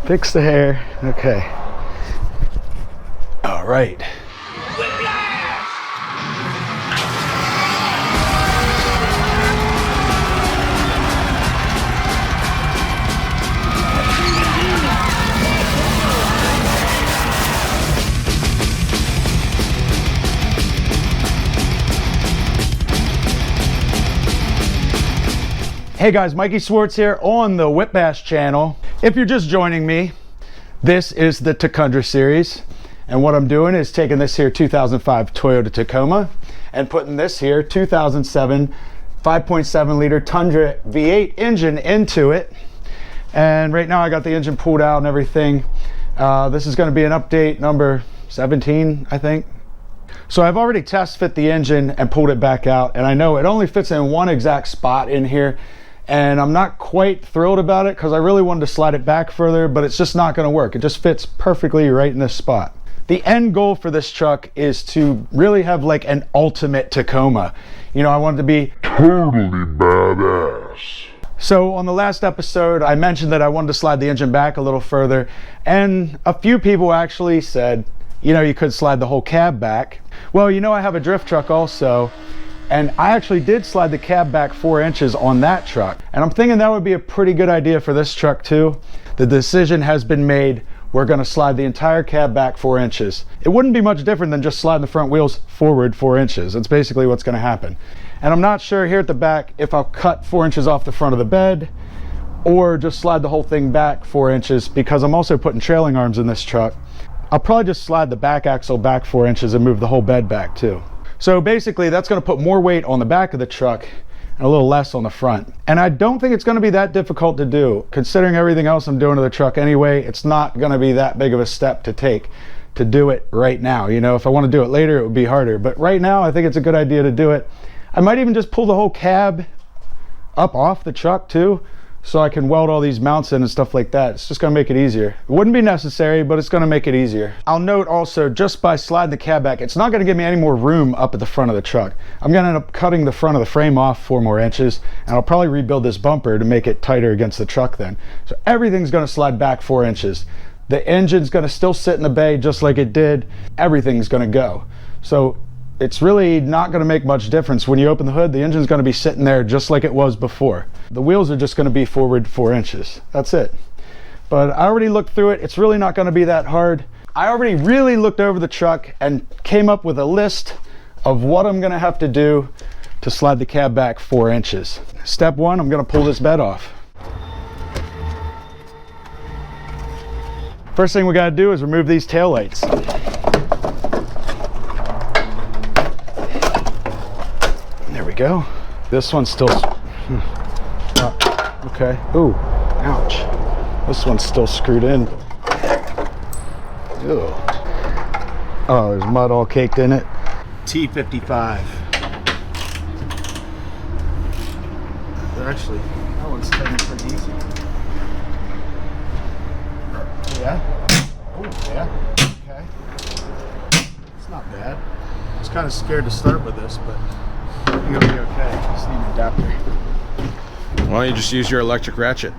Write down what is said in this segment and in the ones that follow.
Fix the hair. Okay. All right. Hey guys, Mikey Swartz here on the WHIPBASH channel. If you're just joining me, this is the Tacundra series. And what I'm doing is taking this here 2005 Toyota Tacoma and putting this here 2007 5.7 liter Tundra V8 engine into it. And right now I got the engine pulled out and everything. This is going to be an update number 17, I think. So I've already test fit the engine and pulled it back out, and I know it only fits in one exact spot in here. And I'm not quite thrilled about it because I really wanted to slide it back further, but it's just not going to work. It just fits perfectly right in this spot. The end goal for this truck is to really have like an ultimate Tacoma. You know, I want it to be totally badass. So on the last episode, I mentioned that I wanted to slide the engine back a little further, and a few people actually said, you know, you could slide the whole cab back. Well, you know, I have a drift truck also, and I actually did slide the cab back 4 inches on that truck. And I'm thinking that would be a pretty good idea for this truck too. The decision has been made. We're gonna slide the entire cab back 4 inches. It wouldn't be much different than just sliding the front wheels forward 4 inches. That's basically what's gonna happen. And I'm not sure here at the back if I'll cut 4 inches off the front of the bed or just slide the whole thing back 4 inches, because I'm also putting trailing arms in this truck. I'll probably just slide the back axle back 4 inches and move the whole bed back too. So basically that's going to put more weight on the back of the truck and a little less on the front. And I don't think it's going to be that difficult to do. Considering everything else I'm doing to the truck anyway, it's not going to be that big of a step to take to do it right now. You know, if I want to do it later, it would be harder. But right now, I think it's a good idea to do it. I might even just pull the whole cab up off the truck too, so I can weld all these mounts in and stuff like that. It's just gonna make it easier. It wouldn't be necessary, but it's gonna make it easier. I'll note also, just by sliding the cab back, it's not gonna give me any more room up at the front of the truck. I'm gonna end up cutting the front of the frame off 4 more inches, and I'll probably rebuild this bumper to make it tighter against the truck then. So everything's gonna slide back 4 inches. The engine's gonna still sit in the bay just like it did. Everything's gonna go. So it's really not going to make much difference. When you open the hood, the engine's going to be sitting there just like it was before. The wheels are just going to be forward 4 inches. That's it. But I already looked through it. It's really not going to be that hard. I already really looked over the truck and came up with a list of what I'm going to have to do to slide the cab back 4 inches. Step 1, I'm going to pull this bed off. First thing we got to do is remove these taillights. There we go. This one's still okay. Ooh, ouch. This one's still screwed in. Ew. Oh, there's mud all caked in it. T55. They're actually, that one's turning pretty easy. Yeah. Oh, yeah. Okay. It's not bad. I was kind of scared to start with this, but you'll be okay. Just need an adapter. Why don't you just use your electric ratchet?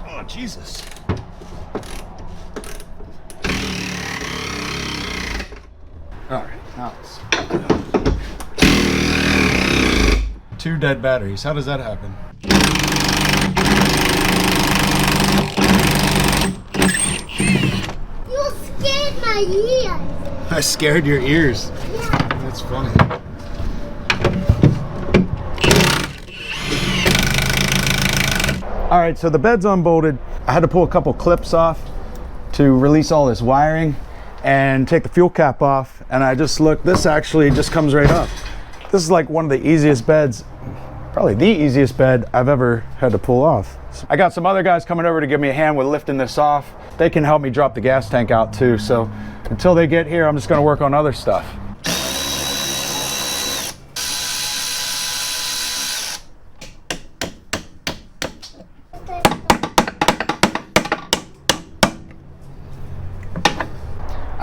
Oh, Jesus. All right, now it's 2 dead batteries. How does that happen? You scared my ears. I scared your ears. Yeah. That's funny. All right, so the bed's unbolted. I had to pull a couple clips off to release all this wiring and take the fuel cap off. And I just looked, this actually just comes right up. This is like one of the easiest beds, probably the easiest bed I've ever had to pull off. I got some other guys coming over to give me a hand with lifting this off. They can help me drop the gas tank out too. So until they get here, I'm just gonna work on other stuff.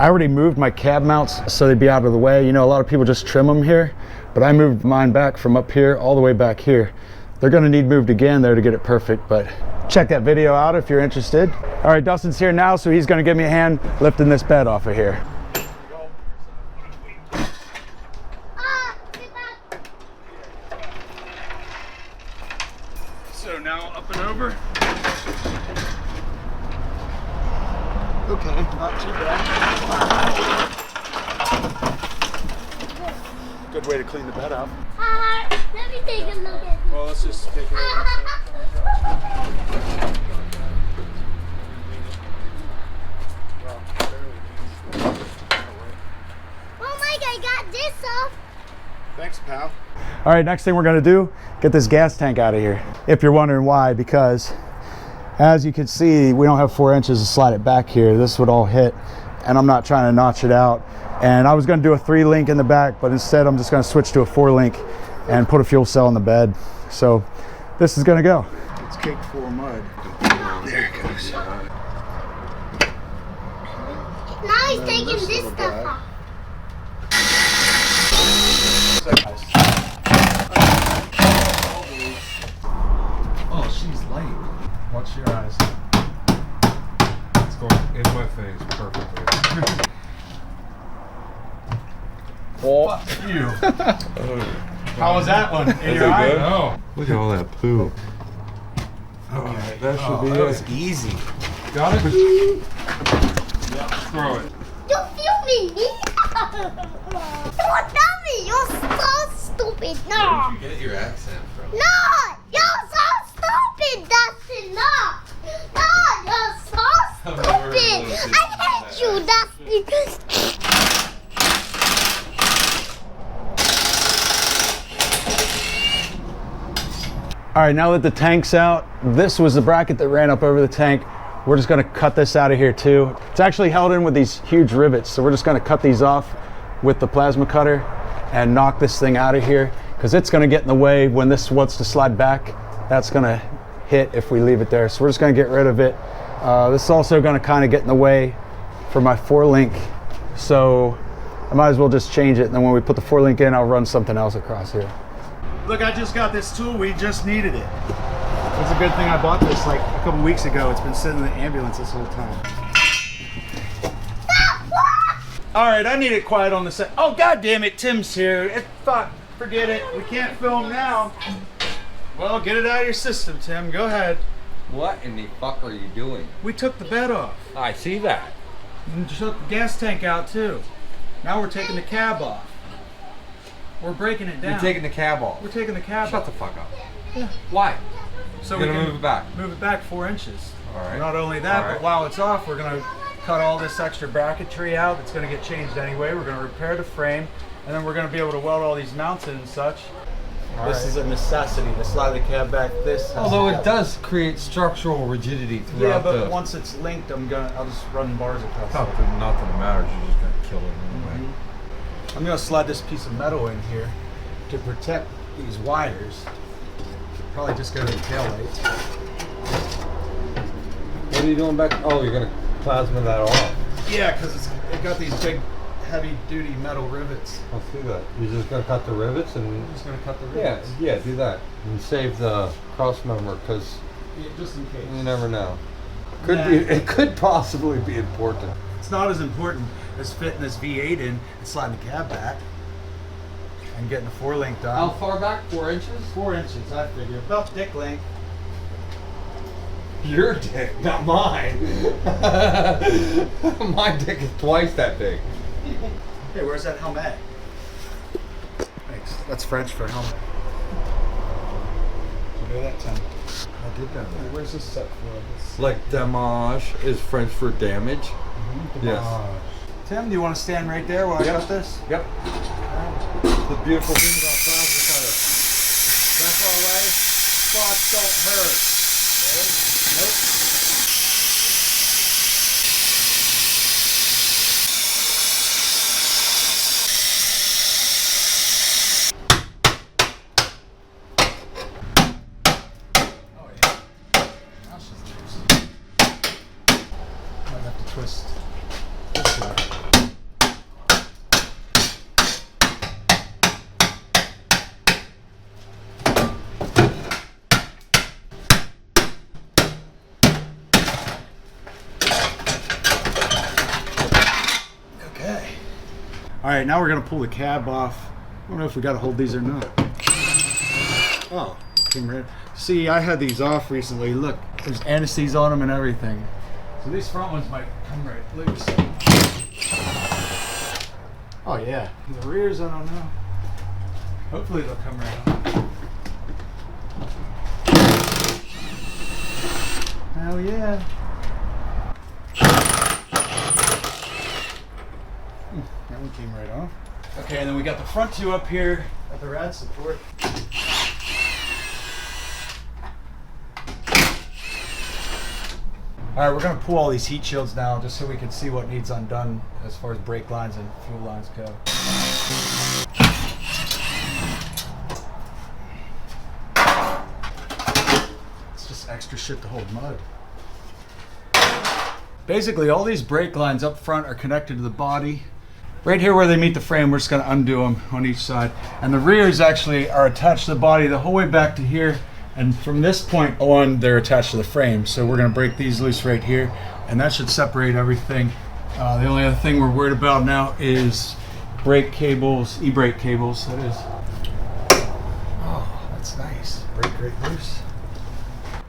I already moved my cab mounts so they'd be out of the way. You know, a lot of people just trim them here, but I moved mine back from up here all the way back here. They're gonna need moved again there to get it perfect, but check that video out if you're interested. All right, Dustin's here now, so he's gonna give me a hand lifting this bed off of here. So now up and over. Okay, not too bad. Good way to clean the bed out. Let me take a look at Well, let's just take it over. Oh Mike, I got this off. Thanks, pal. All right, next thing we're gonna do, get this gas tank out of here. If you're wondering why, because as you can see, we don't have 4 inches to slide it back here. This would all hit, and I'm not trying to notch it out. And I was gonna do a 3-link in the back, but instead I'm just gonna switch to a 4-link and put a fuel cell in the bed. So this is gonna go. It's caked full of mud. There it goes. Now he's taking this stuff off. Oh, she's light. Watch your eyes. It's going in my face perfectly. Oh, you. How was that one? In your eye? Oh, look at all that poo. Okay, that should be That was it. easy. Got it? Yeah, throw it. Don't film me. Don't tell me. You're so stupid. No. Where'd you get your accent from? No. You're so stupid, Dustin. No. No. You're so I've never heard stupid. of I hate you, Dustin. All right, now that the tank's out, this was the bracket that ran up over the tank. We're just gonna cut this out of here too. It's actually held in with these huge rivets, so we're just gonna cut these off with the plasma cutter and knock this thing out of here, because it's gonna get in the way when this wants to slide back. That's gonna hit if we leave it there. So we're just gonna get rid of it. This is also gonna kind of get in the way for my 4-link, so I might as well just change it, and then when we put the 4-link in, I'll run something else across here. Look, I just got this tool. We just needed it. It's a good thing I bought this like a couple weeks ago. It's been sitting in the ambulance this whole time. All right, I need it quiet on the set. Oh, God damn it, Tim's here. Fuck, forget it. We can't film now. Well, get it out of your system, Tim. Go ahead. What in the fuck are you doing? We took the bed off. I see that. And took the gas tank out too. Now we're taking the cab off. We're breaking it down. You're taking the cab off. We're taking the cab Shut off. the fuck up. Why? So You're we gonna can move it back. Move it back 4 inches. All right. Not only that, All right. but while it's off, we're gonna cut all this extra bracketry out. It's gonna get changed anyway. We're gonna repair the frame, and then we're gonna be able to weld all these mounts in and such. This is a necessity to slide the cab back. This. has Although to it go. does create structural rigidity Yeah, throughout but the... once it's linked, I'll just run bars across. Not it. that nothing matters. You're just gonna kill it anyway. I'm gonna slide this piece of metal in here to protect these wires. Probably just go to the taillights. What are you doing back? Oh, you're gonna plasma that off. Yeah, because it got these big, heavy-duty metal rivets. I'll see that. You're just gonna cut the rivets and... I'm just gonna cut the Yeah, rivets. yeah, do that. And save the cross member, because Yeah, just in case. you never know. Could Nah. be, it could possibly be important. It's not as important as fitting this V8 in and sliding the cab back and getting the 4-link done. How far back? 4 inches? 4 inches, I figure. About dick length. Your dick, not mine. My dick is twice that big. Hey, where's that helmet? Thanks. That's French for helmet. Did you know that, Tim? I did know Hey, where's this set for? Like damage is French for damage. Yes. Tim, do you want to stand right there while I Yep. cut this? Yep. The beautiful thing about plasma cutter. That far away? Spots don't hurt. Nope. Oh yeah. Now she's loose. Might have to twist this way. All right, now we're gonna pull the cab off. I don't know if we gotta hold these or not. Oh, came right. See, I had these off recently. Look, there's anti-seize on them and everything. So these front ones might come right loose. Oh yeah, the rears, I don't know. Hopefully they'll come right off. Hell yeah. That one came right off. Okay, and then we got the front two up here at the rad support. All right, we're gonna pull all these heat shields now just so we can see what needs undone as far as brake lines and fuel lines go. It's just extra shit to hold mud. Basically, all these brake lines up front are connected to the body. Right here where they meet the frame, we're just gonna undo them on each side. And the rears actually are attached to the body the whole way back to here. And from this point on, they're attached to the frame. So we're gonna break these loose right here, and that should separate everything. The only other thing we're worried about now is brake cables, e-brake cables, that is. Oh, that's nice. Brake right loose.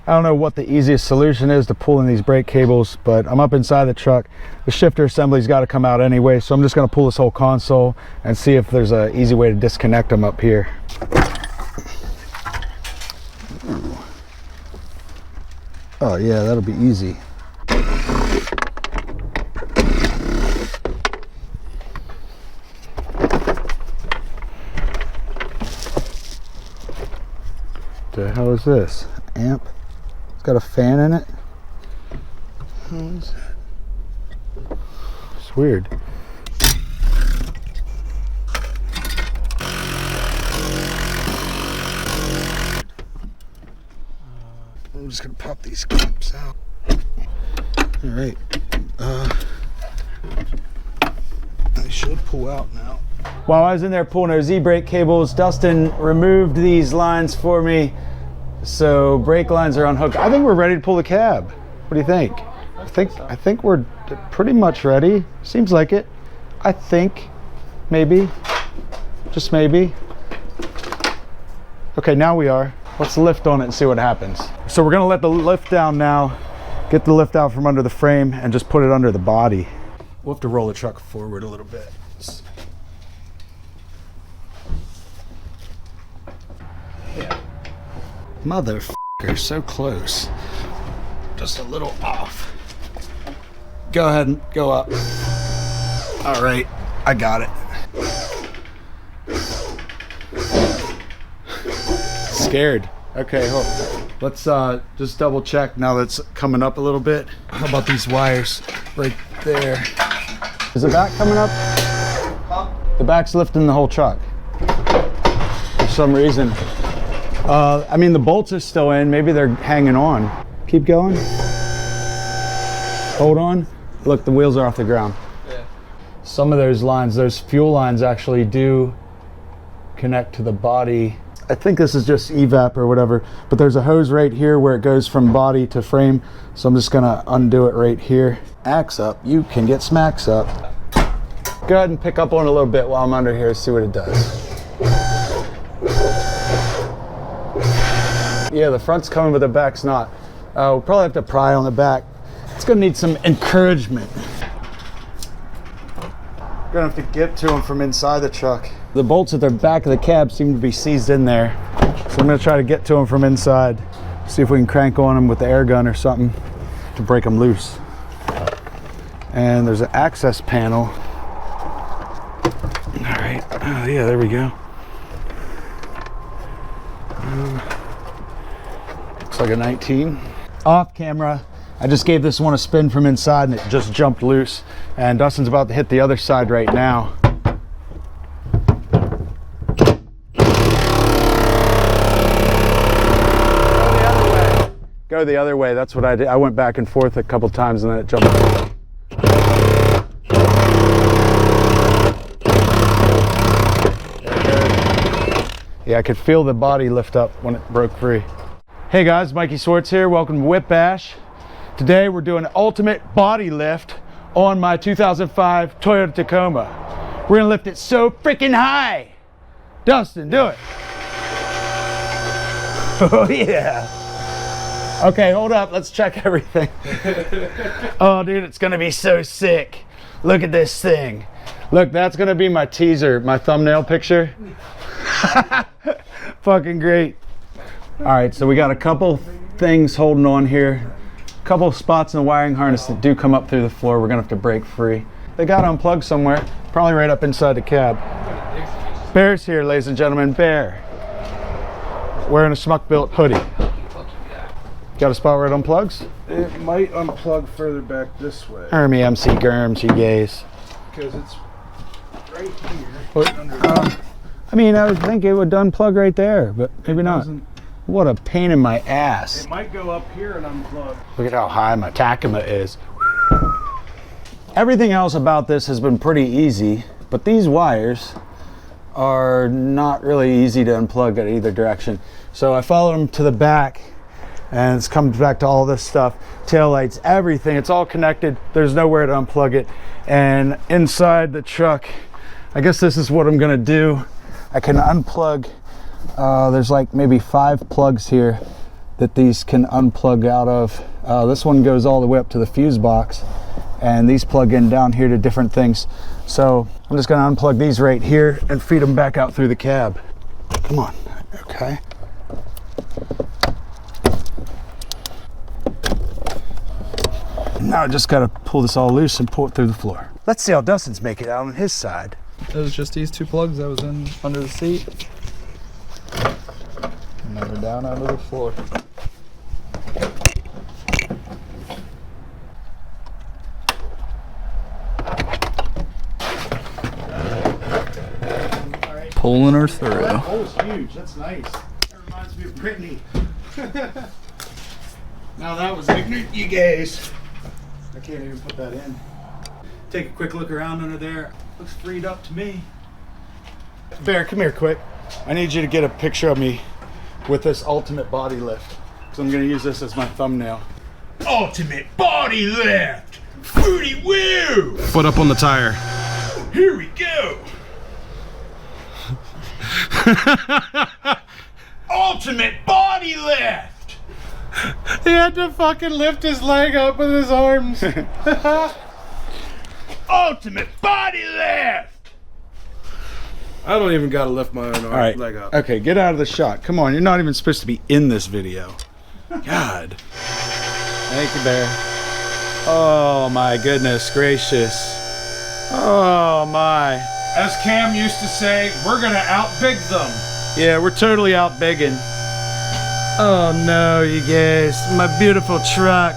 I don't know what the easiest solution is to pulling these brake cables, but I'm up inside the truck. The shifter assembly's got to come out anyway, so I'm just going to pull this whole console and see if there's an easy way to disconnect them up here. Ooh. Oh yeah, that'll be easy. The hell is this? Amp? It's got a fan in it. What is that? It's weird. I'm just gonna pop these clamps out. All right. I should pull out now. While I was in there pulling those e-brake cables, Dustin removed these lines for me. So brake lines are unhooked. I think we're ready to pull the cab. What do you think? I think we're pretty much ready. Seems like it. I think maybe, just maybe. Okay, now we are. Let's lift on it and see what happens. So we're gonna let the lift down now, get the lift out from under the frame and just put it under the body. We'll have to roll the truck forward a little bit. Yeah. Motherfucker, so close. Just a little off. Go ahead and go up. All right, I got it. Scared. Okay, let's just double check now that it's coming up a little bit. How about these wires right there? Is the back coming up? Huh? The back's lifting the whole truck for some reason. I mean, the bolts are still in. Maybe they're hanging on. Keep going. Hold on. Look, the wheels are off the ground. Yeah. Some of those lines, those fuel lines actually do connect to the body. I think this is just evap or whatever, but there's a hose right here where it goes from body to frame. So I'm just gonna undo it right here. Axe up, you can get smacks up. Go ahead and pick up on it a little bit while I'm under here, see what it does. Yeah, the front's coming, but the back's not. We'll probably have to pry on the back. It's gonna need some encouragement. Gonna have to get to them from inside the truck. The bolts at the back of the cab seem to be seized in there. So I'm gonna try to get to them from inside. See if we can crank on them with the air gun or something to break them loose. And there's an access panel. All right, oh yeah, there we go. Looks like a 19. Off camera, I just gave this one a spin from inside and it just jumped loose. And Dustin's about to hit the other side right now. Go the other way, that's what I did. I went back and forth a couple times and then it jumped. Yeah, I could feel the body lift up when it broke free. Hey guys, Mikey Swartz here. Welcome to WHIPBASH. Today we're doing an ultimate body lift on my 2005 Toyota Tacoma. We're gonna lift it so freaking high. Dustin, do it. Oh yeah. Okay, hold up. Let's check everything. Oh, dude, it's gonna be so sick. Look at this thing. Look, that's gonna be my teaser, my thumbnail picture. Fucking great. All right, so we got a couple things holding on here. A couple spots in the wiring harness that do come up through the floor. We're gonna have to break free. They got unplugged somewhere, probably right up inside the cab. Bear's here, ladies and gentlemen. Bear. Wearing a Schmuck Built hoodie. Got a spot where it unplugs? It might unplug further back this way. Hermie MC Germs, you gays. Because it's right here. I mean, I would think it would unplug right there, but maybe not. What a pain in my ass. It might go up here and unplug. Look at how high my Tacoma is. Everything else about this has been pretty easy, but these wires are not really easy to unplug at either direction. So I followed them to the back, and it's comes back to all this stuff. Taillights, everything, it's all connected. There's nowhere to unplug it. And inside the truck, I guess this is what I'm gonna do. I can unplug, there's like maybe 5 plugs here that these can unplug out of. This one goes all the way up to the fuse box, and these plug in down here to different things. So I'm just gonna unplug these right here and feed them back out through the cab. Come on, okay. Now I just gotta pull this all loose and pull it through the floor. Let's see how Dustin's making it out on his side. It was just these 2 plugs that was in under the seat. And then they're down onto the floor. Pulling her through. That hole's huge. That's nice. That reminds me of Brittany. Now that was ignorant, you guys. I can't even put that in. Take a quick look around under there. Looks freed up to me. Bear, come here quick. I need you to get a picture of me with this ultimate body lift, because I'm going to use this as my thumbnail. Ultimate body lift! Fruity woo! Foot up on the tire. Here we go! Ultimate body lift! He had to fucking lift his leg up with his arms. Ultimate body lift! I don't even gotta lift my own leg up. Okay, get out of the shot. Come on, you're not even supposed to be in this video. God. Thank you, Bear. Oh my goodness gracious. Oh my. As Cam used to say, we're gonna outbig them. Yeah, we're totally out biggin'. Oh no, you guys. My beautiful truck.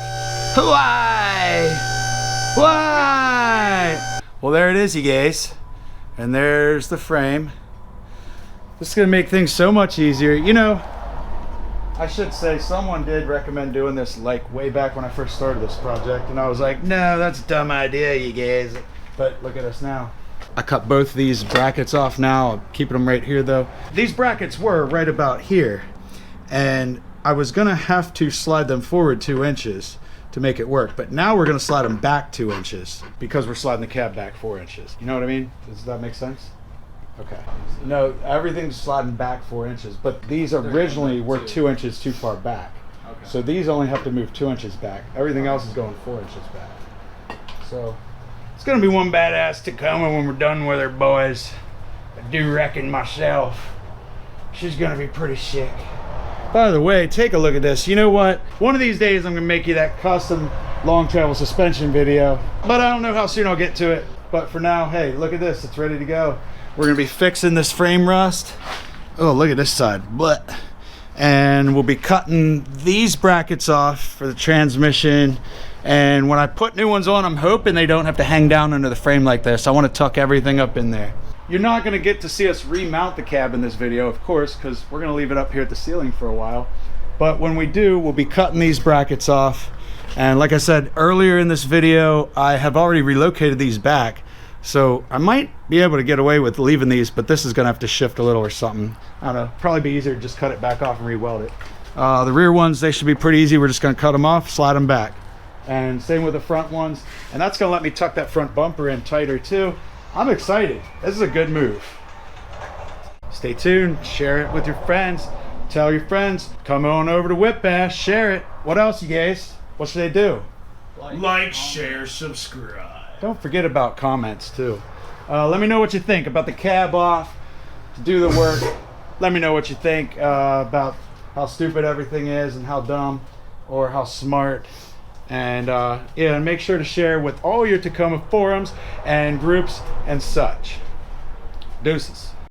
Why? Why? Well, there it is, you guys. And there's the frame. This is gonna make things so much easier. You know, I should say someone did recommend doing this like way back when I first started this project, and I was like, no, that's a dumb idea, you guys. But look at us now. I cut both these brackets off now. I'm keeping them right here though. These brackets were right about here, and I was gonna have to slide them forward 2 inches to make it work, but now we're gonna slide them back 2 inches because we're sliding the cab back 4 inches. You know what I mean? Does that make sense? Okay. No, everything's sliding back 4 inches, but these originally were 2 inches too far back. Okay. So these only have to move 2 inches back. Everything else is going 4 inches back. So it's gonna be one badass Tacoma when we're done with her, boys. I do reckon myself. She's gonna be pretty sick. By the way, take a look at this. You know what? One of these days I'm gonna make you that custom long travel suspension video, but I don't know how soon I'll get to it. But for now, hey, look at this, it's ready to go. We're gonna be fixing this frame rust. Oh, look at this side, but. And we'll be cutting these brackets off for the transmission. And when I put new ones on, I'm hoping they don't have to hang down under the frame like this. I wanna tuck everything up in there. You're not gonna get to see us remount the cab in this video, of course, because we're gonna leave it up here at the ceiling for a while. But when we do, we'll be cutting these brackets off. And like I said earlier in this video, I have already relocated these back. So I might be able to get away with leaving these, but this is gonna have to shift a little or something. I don't know, probably be easier to just cut it back off and re-weld it. The rear ones, they should be pretty easy. We're just gonna cut them off, slide them back. And same with the front ones. And that's gonna let me tuck that front bumper in tighter too. I'm excited. This is a good move. Stay tuned. Share it with your friends. Tell your friends. Come on over to WHIPBASH. Share it. What else, you guys? What should they do? Like, share, subscribe. Don't forget about comments too. Let me know what you think about the cab off. To do the work. Let me know what you think about how stupid everything is and how dumb or how smart. And yeah, make sure to share with all your Tacoma forums and groups and such. Deuces.